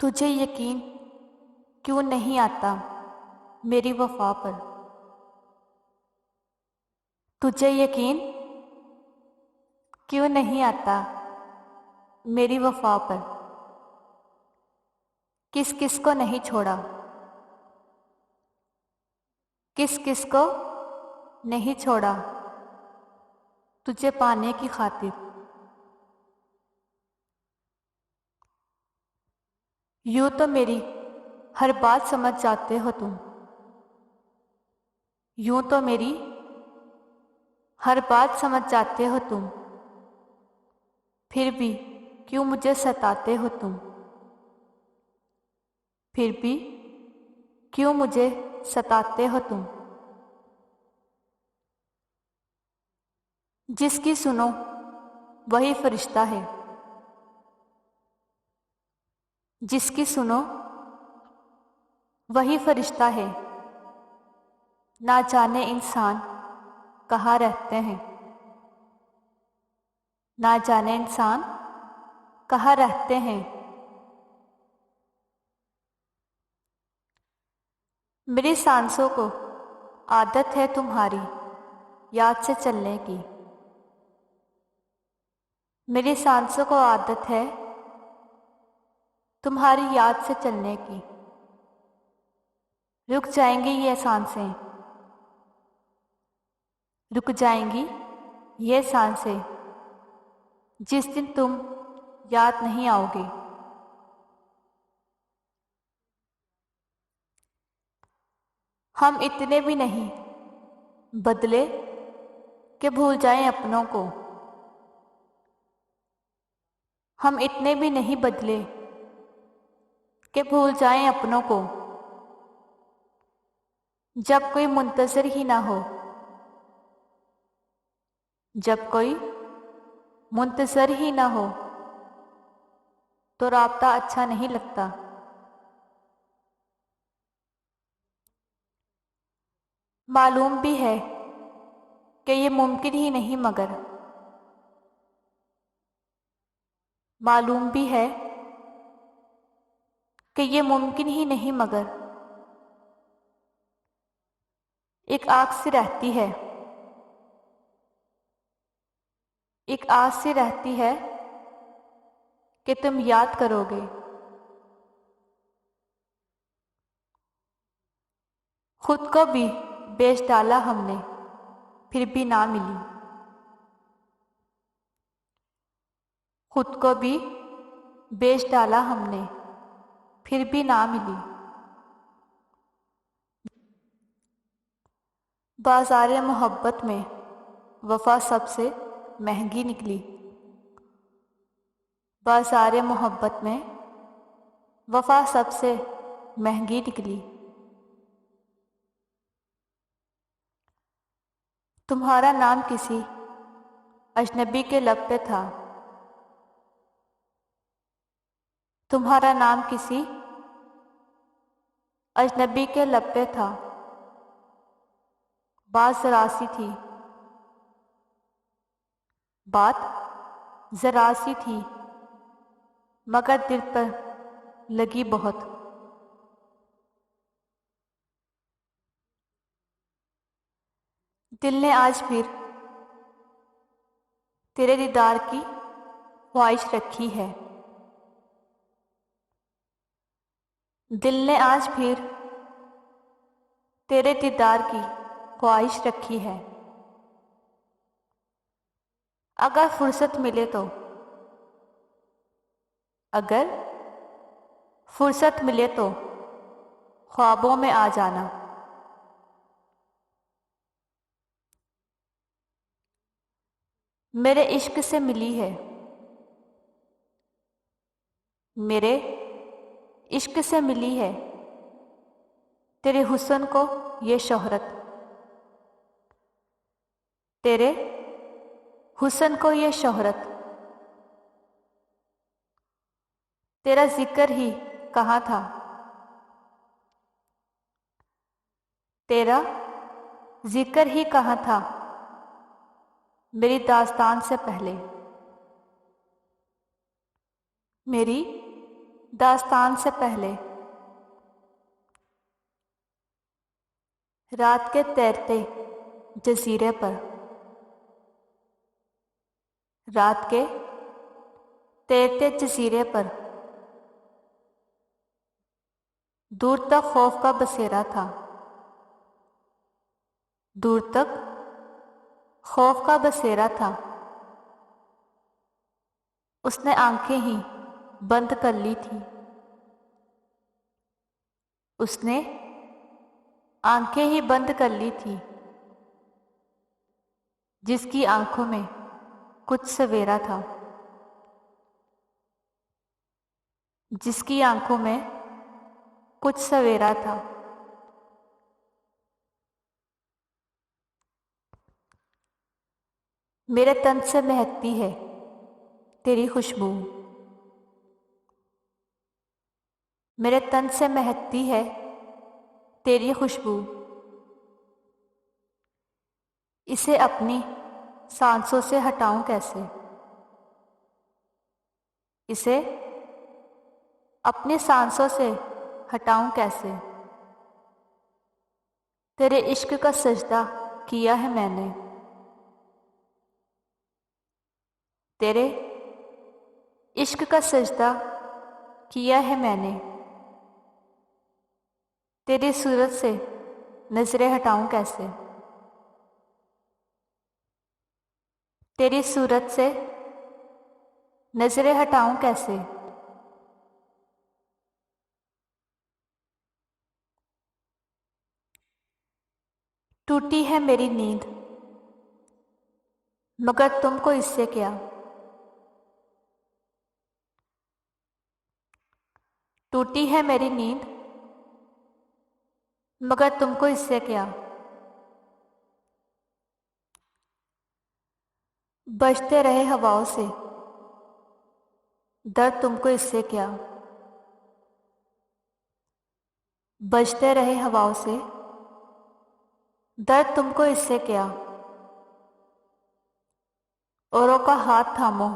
तुझे यकीन क्यों नहीं आता मेरी वफा पर। तुझे यकीन क्यों नहीं आता मेरी वफा पर। किस किस को नहीं छोड़ा, किस किस को नहीं छोड़ा तुझे पाने की खातिर। यूं तो मेरी हर बात समझ जाते हो तुम, यूं तो मेरी हर बात समझ जाते हो तुम, फिर भी क्यों मुझे सताते हो तुम। फिर भी क्यों मुझे सताते हो तुम। जिसकी सुनो वही फरिश्ता है, जिसकी सुनो वही फरिश्ता है। ना जाने इंसान कहाँ रहते हैं, ना जाने इंसान कहाँ रहते हैं। मेरी सांसों को आदत है तुम्हारी याद से चलने की। मेरी सांसों को आदत है तुम्हारी याद से चलने की। रुक जाएंगी ये सांसें, रुक जाएंगी ये सांसें, जिस दिन तुम याद नहीं आओगे। हम इतने भी नहीं बदले कि भूल जाएं अपनों को। हम इतने भी नहीं बदले कि भूल जाएं अपनों को। जब कोई मुंतज़िर ही ना हो, जब कोई मुंतज़िर ही ना हो तो राब्ता अच्छा नहीं लगता। मालूम भी है कि ये मुमकिन ही नहीं, मगर मालूम भी है कि ये मुमकिन ही नहीं, मगर एक आस सी रहती है, एक आस सी रहती है कि तुम याद करोगे। खुद को भी बेच डाला हमने, फिर भी ना मिली। खुद को भी बेच डाला हमने, फिर भी ना मिली। बाज़ार मोहब्बत में वफ़ा सबसे महंगी निकली। बाज़ार मोहब्बत में वफ़ा सबसे महंगी निकली। तुम्हारा नाम किसी अजनबी के लब पे था, तुम्हारा नाम किसी अजनबी के लब पे था। बात ज़रा सी थी, बात ज़रा सी थी, मगर दिल पर लगी बहुत। दिल ने आज फिर तेरे दीदार की ख्वाहिश रखी है। दिल ने आज फिर तेरे दीदार की ख्वाहिश रखी है। अगर फुर्सत मिले तो, अगर फुर्सत मिले तो ख्वाबों में आ जाना। मेरे इश्क से मिली है, मेरे इश्क से मिली है तेरे हुस्न को ये शोहरत। तेरे हुस्न को ये शोहरत, तेरा जिक्र ही कहाँ था, तेरा जिक्र ही कहाँ था मेरी दास्तान से पहले। मेरी दास्तान से पहले। रात के तैरते जजीरे पर, रात के तैरते जजीरे पर दूर तक खौफ का बसेरा था, दूर तक खौफ का बसेरा था। उसने आंखें ही बंद कर ली थी, उसने आंखें ही बंद कर ली थी। जिसकी आंखों में कुछ सवेरा था, जिसकी आंखों में कुछ सवेरा था। मेरे तन से महकती है तेरी खुशबू, मेरे तन से महकती है तेरी खुशबू। इसे अपनी सांसों से हटाऊं कैसे, इसे अपनी सांसों से हटाऊं कैसे। तेरे इश्क का सजदा किया है मैंने, तेरे इश्क का सजदा किया है मैंने। तेरी सूरत से नजरें हटाऊं कैसे, तेरी सूरत से नजरें हटाऊं कैसे। टूटी है मेरी नींद मगर तुमको इससे क्या, टूटी है मेरी नींद मगर तुमको इससे क्या। बजते रहे हवाओं से दर्द तुमको इससे क्या, बजते रहे हवाओं से दर्द तुमको इससे क्या। औरों का हाथ थामो,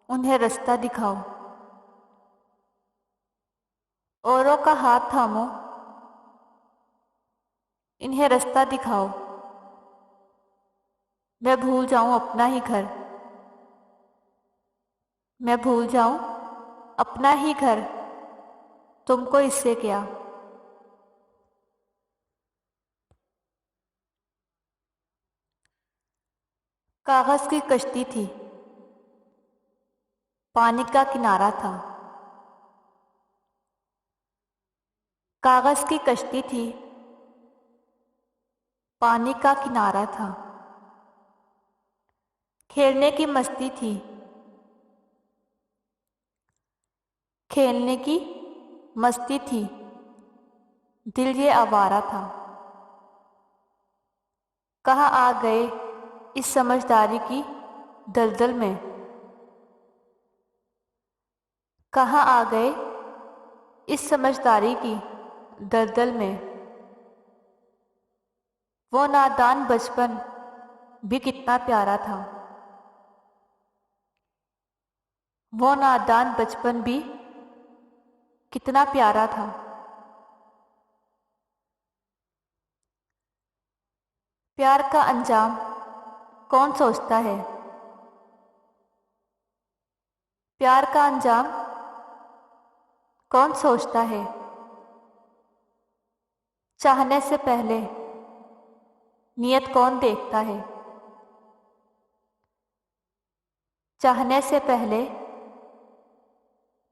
उन्हें रास्ता दिखाओ, औरों का हाथ थामो, इन्हें रास्ता दिखाओ। मैं भूल जाऊं अपना ही घर, मैं भूल जाऊं अपना ही घर, तुमको इससे क्या। कागज की कश्ती थी, पानी का किनारा था, कागज की कश्ती थी, पानी का किनारा था। खेलने की मस्ती थी, खेलने की मस्ती थी, दिल ये आवारा था। कहाँ आ गए इस समझदारी की दलदल में, कहाँ आ गए इस समझदारी की दलदल में। वो नादान बचपन भी कितना प्यारा था, वो नादान बचपन भी कितना प्यारा था। प्यार का अंजाम कौन सोचता है, प्यार का अंजाम कौन सोचता है। चाहने से पहले नियत कौन देखता है, चाहने से पहले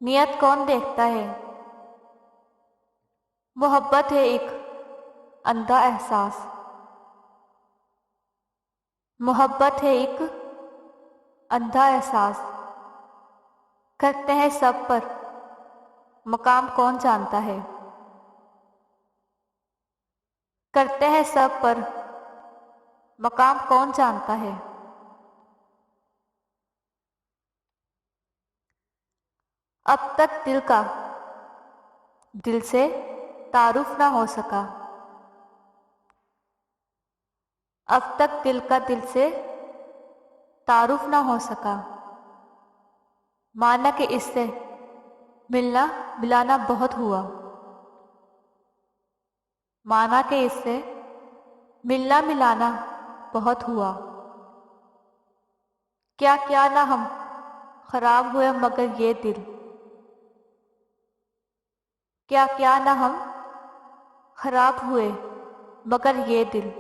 नियत कौन देखता है। मोहब्बत है एक अंधा एहसास, मोहब्बत है एक अंधा एहसास। करते हैं सब पर मकाम कौन जानता है, करते हैं सब पर मकाम कौन जानता है। अब तक दिल का दिल से तारुफ ना हो सका, अब तक दिल का दिल से तारुफ ना हो सका। माना कि इससे मिलना मिलाना बहुत हुआ। माना कि इससे मिलना मिलाना बहुत हुआ। क्या क्या ना हम खराब हुए मगर ये दिल, क्या क्या ना हम खराब हुए मगर ये दिल।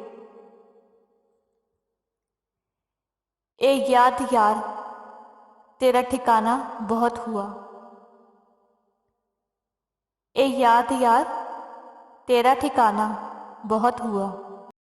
ए याद यार, तेरा ठिकाना बहुत हुआ। ए याद यार, तेरा ठिकाना बहुत हुआ।